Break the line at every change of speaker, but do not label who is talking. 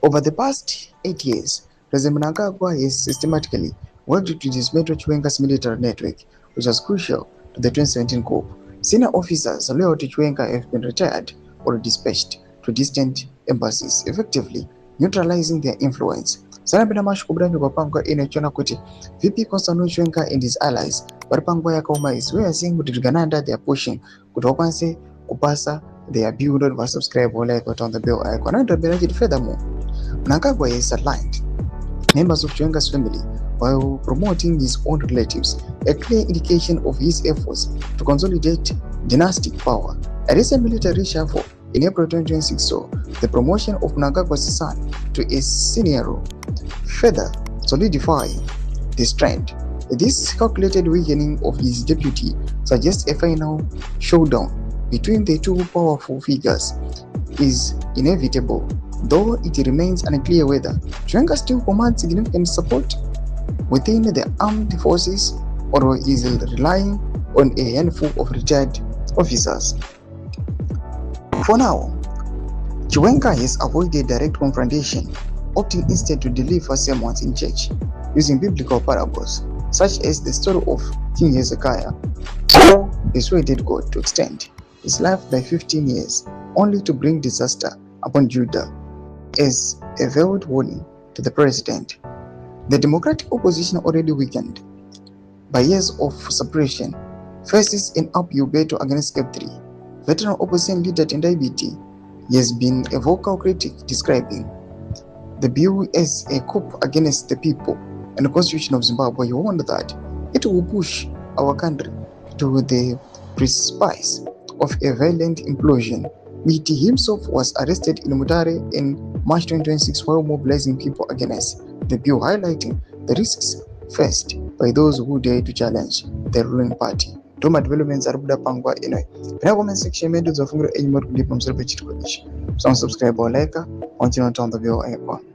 Over the past 8 years, President Mnangagwa has systematically worked to dismantle Chiwenga's military network, which was crucial to the 2017 coup. Senior officers loyal to Chiwenga have been retired or dispatched to distant embassies, effectively neutralizing their influence. Sanapenda mashukubulani kwa pangwa inachona kuti VP Constantino Chiwenga and his allies paripangwa yakauma is we are seeing kuti Uganda they are pushing kuti wakwanise kupasa their bill not for subscribe or like on the bell icon. And furthermore, Mnangagwa has aligned members of Chiwenga's family while promoting his own relatives, a clear indication of his efforts to consolidate dynastic power. A recent military reshuffle in April 2026 saw the promotion of Mnangagwa's son to a senior role, further solidifying this trend. This calculated weakening of his deputy suggests a final showdown between the two powerful figures is inevitable, though it remains unclear whether Chiwenga still commands significant support within the armed forces or is relying on a handful of retired officers. For now, Chiwenga has avoided direct confrontation, opting instead to deliver sermons in church using biblical parables, such as the story of King Hezekiah, who persuaded God to extend his life by 15 years, only to bring disaster upon Judah as a veiled warning to the president. The democratic opposition, already weakened by years of suppression, faces an uphill battle against Cap 3. Veteran opposition leader Tendai Biti has been a vocal critic, describing the bill as a coup against the people and the constitution of Zimbabwe. He warned that it will push our country to the precipice of a violent implosion. Biti himself was arrested in Mutare in March 2026 while mobilizing people against the bill, highlighting the risks faced by those who dare to challenge the ruling party. Toma developments are buda pangwa inoi. Pena comment section medu za fungu enyi mwaru kulipa msuru pechitu kwa ishi. So subscribe or like, on the bell icon.